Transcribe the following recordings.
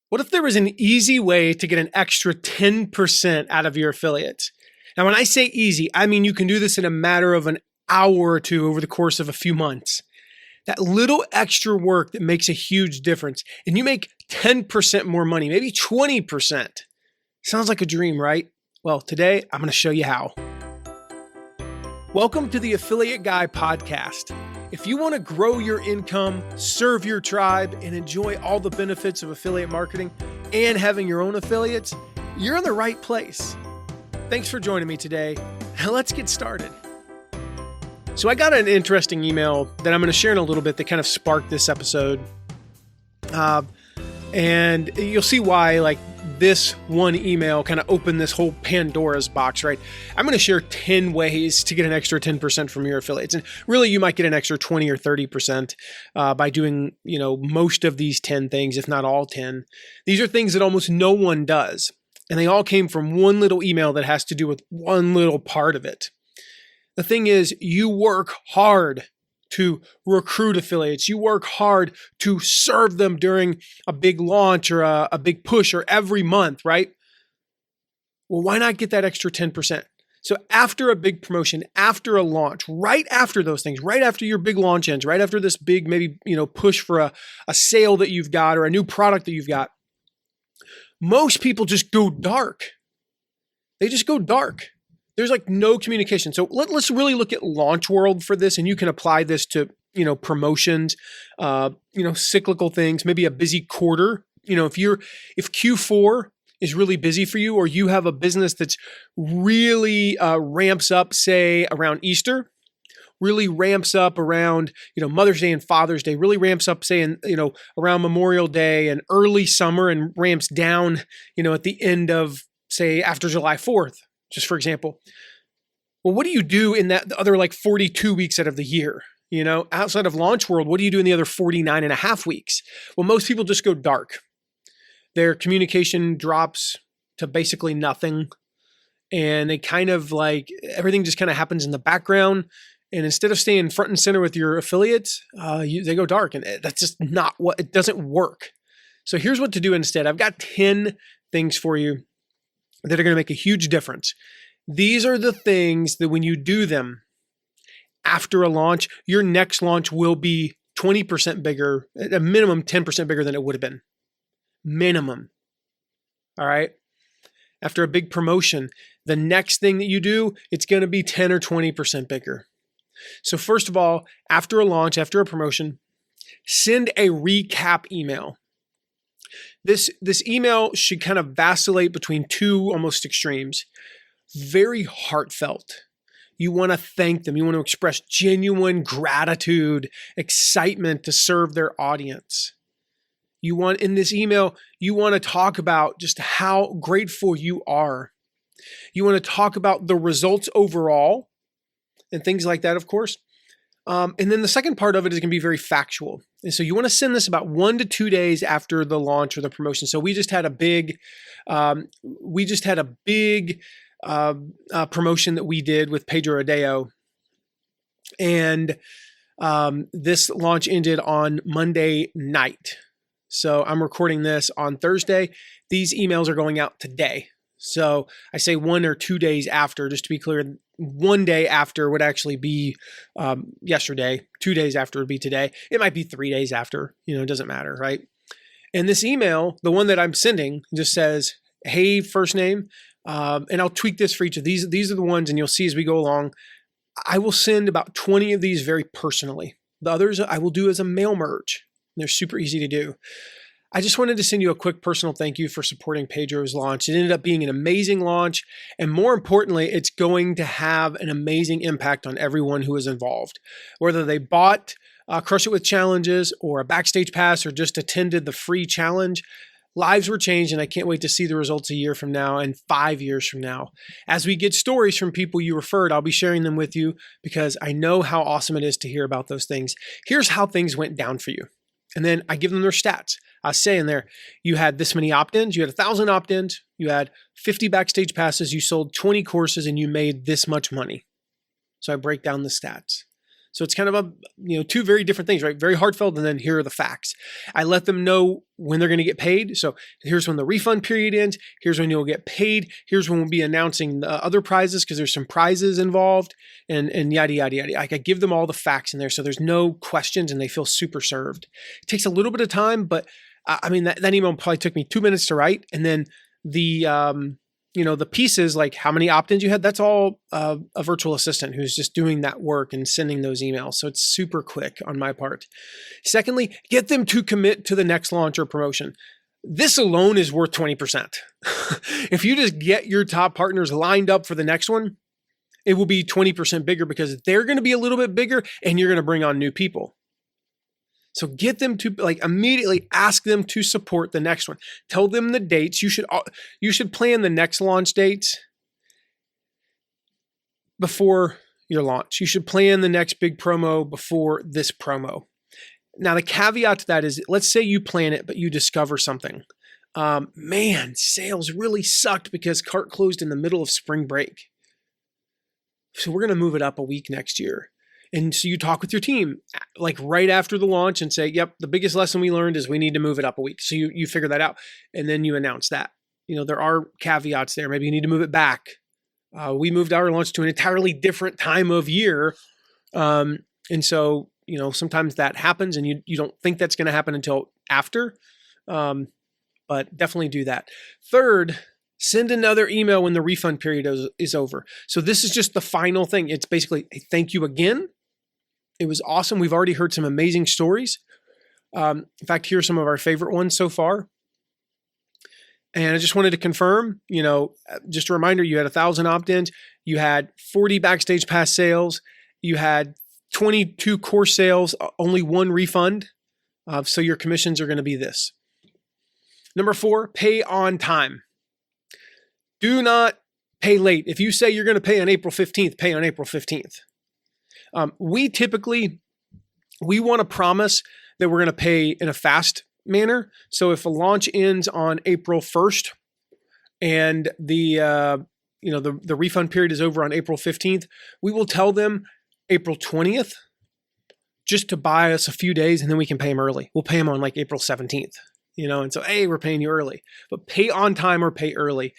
What if there was an easy way to get an extra 10% out of your affiliates? Now, when I say easy, I mean you can do this in a matter of an hour or two over the course of a few months. That little extra work that makes a huge difference, and you make 10% more money, maybe 20%. Sounds like a dream, right? Well, today I'm going to show you how. Welcome to the Affiliate Guy podcast. If you want to grow your income, serve your tribe, and enjoy all the benefits of affiliate marketing and having your own affiliates, you're in the right place. Thanks for joining me today. Now let's get started. So I got an interesting email that I'm going to share in a little bit that kind of sparked this episode. And you'll see why this one email kind of opened this whole Pandora's box, right? I'm going to share 10 ways to get an extra 10% from your affiliates. And really, you might get an extra 20 or 30% by doing, most of these 10 things, if not all 10. These are things that almost no one does. And they all came from one little email that has to do with one little part of it. The thing is, you work hard to recruit affiliates. You work hard to serve them during a big launch or a big push or every month, right? Well, why not get that extra 10%? So after a big promotion, after a launch, right after those things, right after your big launch ends, right after this big maybe push for a sale that you've got or a new product that you've got, most people just go dark. They just go dark. There's no communication. So let's really look at Launch World for this, and you can apply this to, promotions, cyclical things, maybe a busy quarter. If Q4 is really busy for you, or you have a business that's really ramps up, say around Easter, really ramps up around, Mother's Day and Father's Day, really ramps up, say, around Memorial Day and early summer, and ramps down, at the end of, say, after July 4th. Just for example. Well, what do you do in the other 42 weeks out of the year? Outside of Launch World, what do you do in the other 49 and a half weeks? Well, most people just go dark. Their communication drops to basically nothing. And they kind of everything just kind of happens in the background. And instead of staying front and center with your affiliates, they go dark. And that's just not it doesn't work. So here's what to do instead. I've got 10 things for you that are going to make a huge difference. These are the things that when you do them after a launch, your next launch will be 20% bigger, at a minimum 10% bigger than it would have been. Minimum. All right. After a big promotion, the next thing that you do, it's going to be 10 or 20% bigger. So first of all, after a launch, after a promotion, send a recap email. This email should kind of vacillate between two almost extremes. Very heartfelt. You want to thank them. You want to express genuine gratitude, excitement to serve their audience. In this email, you want to talk about just how grateful you are. You want to talk about the results overall and things like that, of course. And then the second part of it is going to be very factual. And so you want to send this about 1 to 2 days after the launch or the promotion. So we just had a big promotion that we did with Pedro Adao. And this launch ended on Monday night. So I'm recording this on Thursday. These emails are going out today. So I say 1 or 2 days after, just to be clear. 1 day after would actually be yesterday. 2 days after would be today. It might be 3 days after. It doesn't matter, right? And this email, the one that I'm sending, just says, "Hey, first name," and I'll tweak this for each of these. These are the ones, and you'll see as we go along. I will send about 20 of these very personally. The others I will do as a mail merge. They're super easy to do. I just wanted to send you a quick personal thank you for supporting Pedro's launch. It ended up being an amazing launch. And more importantly, it's going to have an amazing impact on everyone who is involved. Whether they bought Crush It With Challenges or a Backstage Pass or just attended the free challenge, lives were changed, and I can't wait to see the results a year from now and 5 years from now. As we get stories from people you referred, I'll be sharing them with you because I know how awesome it is to hear about those things. Here's how things went down for you. And then I give them their stats. I say in there, you had this many opt-ins, you had 1,000 opt-ins, you had 50 Backstage Passes, you sold 20 courses, and you made this much money. So I break down the stats. So it's kind of two very different things, right? Very heartfelt, and then here are the facts. I let them know when they're going to get paid. So here's when the refund period ends. Here's when you'll get paid. Here's when we'll be announcing the other prizes, because there's some prizes involved, and yada, yada, yada. Like, I give them all the facts in there, so there's no questions, and they feel super served. It takes a little bit of time, but that email probably took me 2 minutes to write. And then the pieces, like how many opt-ins you had, that's all a virtual assistant who's just doing that work and sending those emails. So it's super quick on my part. Secondly, get them to commit to the next launch or promotion. This alone is worth 20%. If you just get your top partners lined up for the next one, it will be 20% bigger, because they're going to be a little bit bigger and you're going to bring on new people. So get them to immediately ask them to support the next one. Tell them the dates. You should plan the next launch dates before your launch. You should plan the next big promo before this promo. Now, the caveat to that is, let's say you plan it, but you discover something. Sales really sucked because cart closed in the middle of spring break. So we're going to move it up a week next year. And so you talk with your team like right after the launch and say, yep, the biggest lesson we learned is we need to move it up a week. So you figure that out, and then you announce that. There are caveats there. Maybe you need to move it back. We moved our launch to an entirely different time of year. And so, sometimes that happens, and you don't think that's going to happen until after. But definitely do that. Third, send another email when the refund period is over. So this is just the final thing. It's basically a thank you again. It was awesome. We've already heard some amazing stories. In fact, here are some of our favorite ones so far. And I just wanted to confirm, just a reminder, you had 1,000 opt-ins. You had 40 Backstage Pass sales. You had 22 course sales, only one refund. So your commissions are going to be this. Number 4, pay on time. Do not pay late. If you say you're going to pay on April 15th, pay on April 15th. We want to promise that we're going to pay in a fast manner. So if a launch ends on April 1st and the refund period is over on April 15th, we will tell them April 20th just to buy us a few days, and then we can pay them early. We'll pay them on like April 17th, and so, hey, we're paying you early. But pay on time or pay early.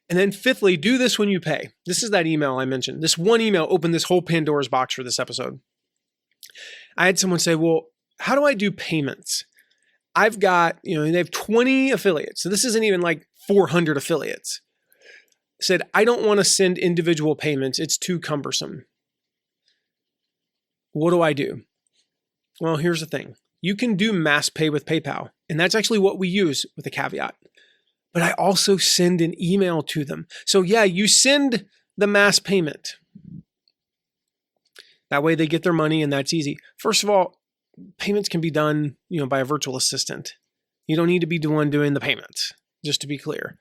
And then fifthly, do this when you pay. This is that email I mentioned. This one email opened this whole Pandora's box for this episode. I had someone say, well, how do I do payments? I've got, they have 20 affiliates. So this isn't even like 400 affiliates. Said, I don't want to send individual payments. It's too cumbersome. What do I do? Well, here's the thing. You can do mass pay with PayPal. And that's actually what we use with a caveat. But I also send an email to them. So yeah, you send the mass payment. That way they get their money, and that's easy. First of all, payments can be done, by a virtual assistant. You don't need to be the one doing the payments, just to be clear.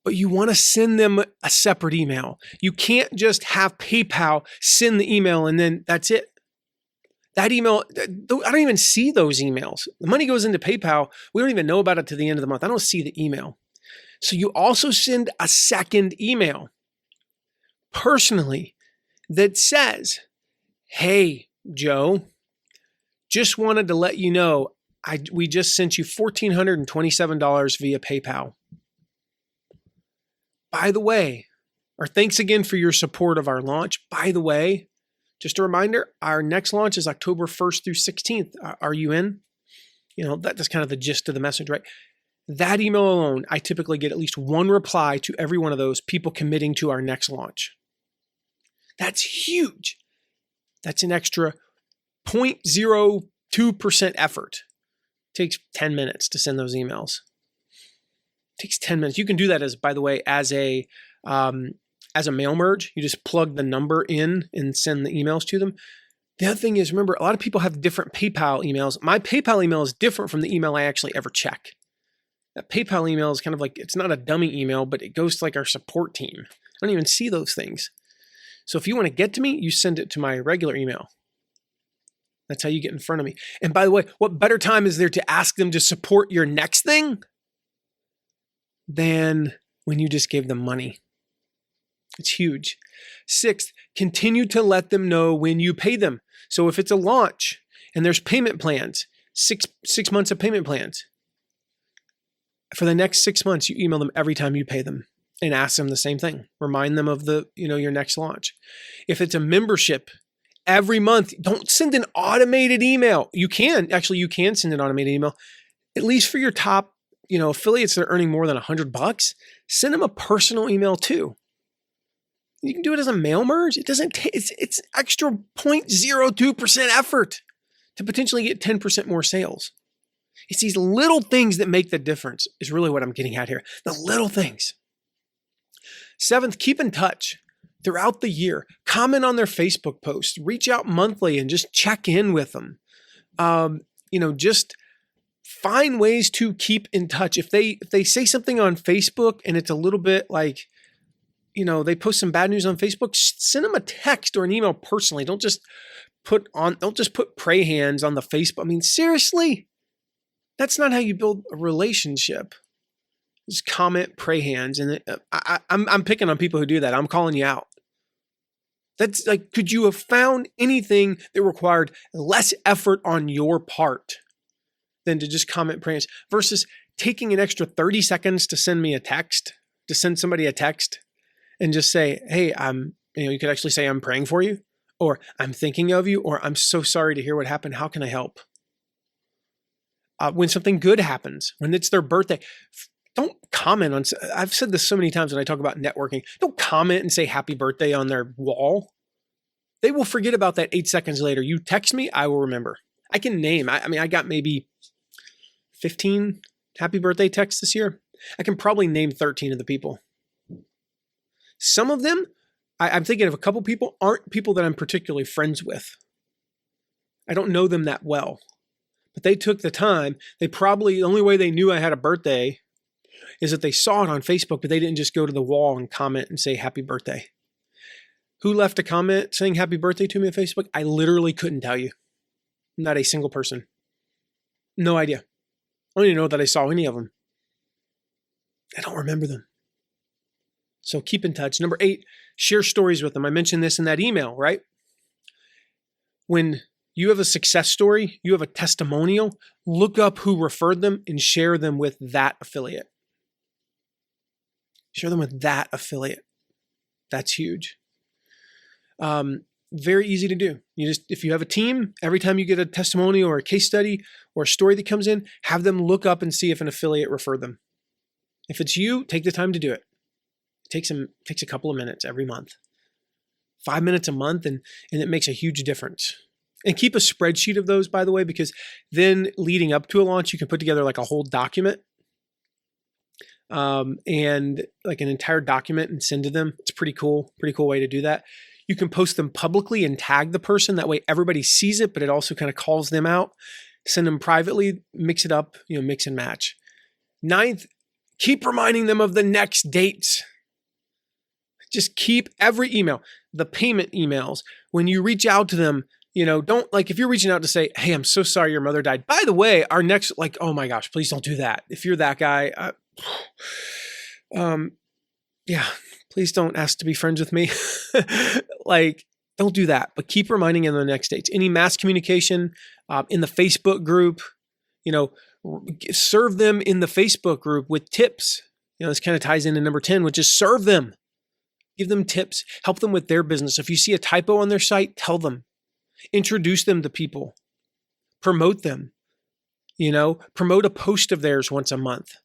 But you want to send them a separate email. You can't just have PayPal send the email and then that's it. That email, I don't even see those emails. The money goes into PayPal. We don't even know about it to the end of the month. I don't see the email. So you also send a second email personally that says, hey, Joe, just wanted to let you know, we just sent you $1,427 via PayPal. By the way, or thanks again for your support of our launch. By the way, just a reminder, our next launch is October 1st through 16th. Are you in? That's kind of the gist of the message, right? That email alone, I typically get at least one reply to every one of those people committing to our next launch. That's huge. That's an extra 0.02% effort. It takes 10 minutes to send those emails. It takes 10 minutes. You can do that as a mail merge. You just plug the number in and send the emails to them. The other thing is, remember, a lot of people have different PayPal emails. My PayPal email is different from the email I actually ever check. That PayPal email is kind of like, it's not a dummy email, but it goes to like our support team. I don't even see those things. So if you want to get to me, you send it to my regular email. That's how you get in front of me. And by the way, what better time is there to ask them to support your next thing than when you just gave them money? It's huge. Sixth, continue to let them know when you pay them. So if it's a launch and there's payment plans, six months of payment plans, for the next 6 months, you email them every time you pay them and ask them the same thing. Remind them of your next launch. If it's a membership, every month, don't send an automated email. You can send an automated email, at least for your top, affiliates that are earning more than $100. Send them a personal email too. You can do it as a mail merge. It doesn't take, it's extra 0.02% effort to potentially get 10% more sales. It's these little things that make the difference is really what I'm getting at here. The little things. Seventh, keep in touch throughout the year. Comment on their Facebook posts. Reach out monthly and just check in with them. Just find ways to keep in touch. If they say something on Facebook and it's a little bit like, they post some bad news on Facebook, send them a text or an email personally. Don't just put pray hands on the Facebook. I mean, seriously, that's not how you build a relationship. Just comment, pray hands. And I'm picking on people who do that. I'm calling you out. That's like, could you have found anything that required less effort on your part than to just comment, pray hands, versus taking an extra 30 seconds to send somebody a text and just say, hey, you could actually say, I'm praying for you, or I'm thinking of you, or I'm so sorry to hear what happened. How can I help? When something good happens, when it's their birthday, don't comment on, I've said this so many times when I talk about networking, don't comment and say happy birthday on their wall. They will forget about that 8 seconds later. You text me, I will remember. I can name, I got maybe 15 happy birthday texts this year. I can probably name 13 of the people. Some of them, I'm thinking of a couple people, aren't people that I'm particularly friends with. I don't know them that well, but they took the time. The only way they knew I had a birthday is that they saw it on Facebook, but they didn't just go to the wall and comment and say happy birthday. Who left a comment saying happy birthday to me on Facebook? I literally couldn't tell you. Not a single person. No idea. I don't even know that I saw any of them. I don't remember them. So keep in touch. Number 8, share stories with them. I mentioned this in that email, right? When you have a success story, you have a testimonial, look up who referred them and share them with that affiliate. Share them with that affiliate. That's huge. Very easy to do. If you have a team, every time you get a testimonial or a case study or a story that comes in, have them look up and see if an affiliate referred them. If it's you, take the time to do it. It takes a couple of minutes every month. 5 minutes a month, and it makes a huge difference. And keep a spreadsheet of those, by the way, because then leading up to a launch, you can put together like a whole document and like an entire document and send to them. It's pretty cool way to do that. You can post them publicly and tag the person. That way everybody sees it, but it also kind of calls them out. Send them privately, mix it up, mix and match. 9th, keep reminding them of the next dates. Just keep every email, the payment emails, when you reach out to them, don't, like, if you're reaching out to say, hey, I'm so sorry your mother died. By the way, our next, like, oh my gosh, please don't do that. If you're that guy, please don't ask to be friends with me. Like, don't do that, but keep reminding them of the next dates. Any mass communication in the Facebook group, serve them in the Facebook group with tips. This kind of ties into number 10, which is serve them. Give them tips, help them with their business. If you see a typo on their site, tell them, introduce them to people, promote them, promote a post of theirs once a month.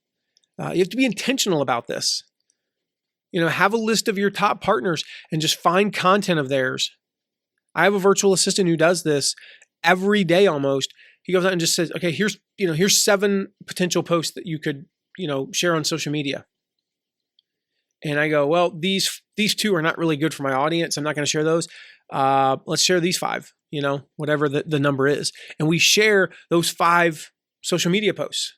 You have to be intentional about this. Have a list of your top partners and just find content of theirs. I have a virtual assistant who does this every day almost. He goes out and just says, okay, here's 7 potential posts that you could, share on social media. And I go, well, these 2 are not really good for my audience. I'm not going to share those. Let's share these 5, whatever the number is. And we share those 5 social media posts.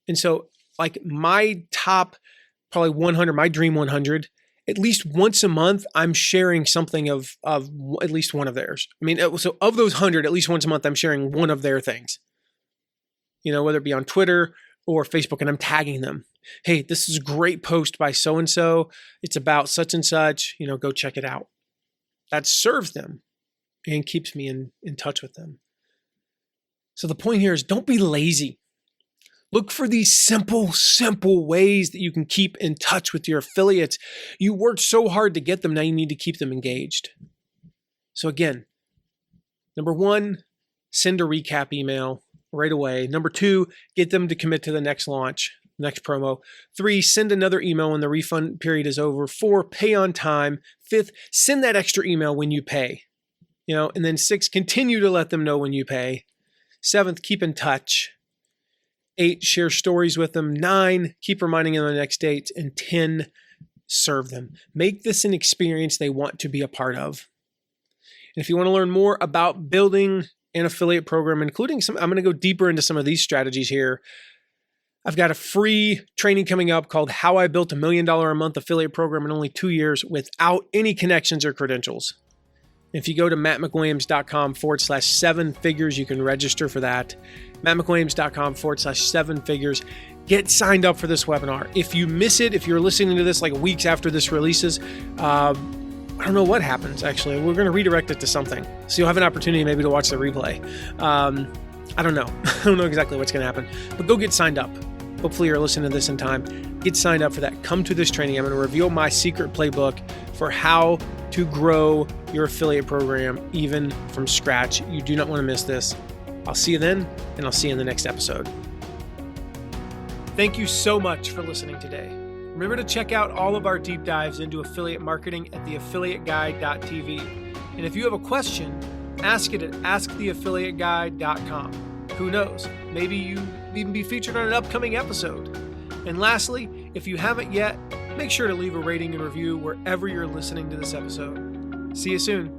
And so like my top, probably 100, my dream 100, at least once a month, I'm sharing something of at least one of theirs. So of those 100, at least once a month, I'm sharing one of their things, whether it be on Twitter or Facebook and I'm tagging them. Hey, this is a great post by so-and-so. It's about such and such, go check it out. That serves them and keeps me in touch with them. So the point here is don't be lazy. Look for these simple ways that you can keep in touch with your affiliates. You worked so hard to get them. Now you need to keep them engaged. So again, number 1, send a recap email right away. Number 2, get them to commit to the next launch, next promo. 3, send another email when the refund period is over. 4, pay on time. 5th, send that extra email when you pay. And then 6, continue to let them know when you pay. 7th, keep in touch. 8, share stories with them. 9, keep reminding them of the next dates. And 10, serve them. Make this an experience they want to be a part of. And if you want to learn more about building an affiliate program, including I'm going to go deeper into some of these strategies here. I've got a free training coming up called How I Built $1 Million a Month Affiliate Program in Only 2 Years without any connections or credentials. If you go to mattmcwilliams.com/7 figures, you can register for that. mattmcwilliams.com/7 figures. Get signed up for this webinar. If you miss it, if you're listening to this like weeks after this releases, I don't know what happens, actually. We're going to redirect it to something. So you'll have an opportunity maybe to watch the replay. I don't know. I don't know exactly what's going to happen. But go get signed up. Hopefully you're listening to this in time. Get signed up for that. Come to this training. I'm going to reveal my secret playbook for how to grow your affiliate program even from scratch. You do not want to miss this. I'll see you then, and I'll see you in the next episode. Thank you so much for listening today. Remember to check out all of our deep dives into affiliate marketing at theaffiliateguide.tv. And if you have a question, ask it at asktheaffiliateguide.com. Who knows? Maybe you even be featured on an upcoming episode. And lastly, if you haven't yet, make sure to leave a rating and review wherever you're listening to this episode. See you soon.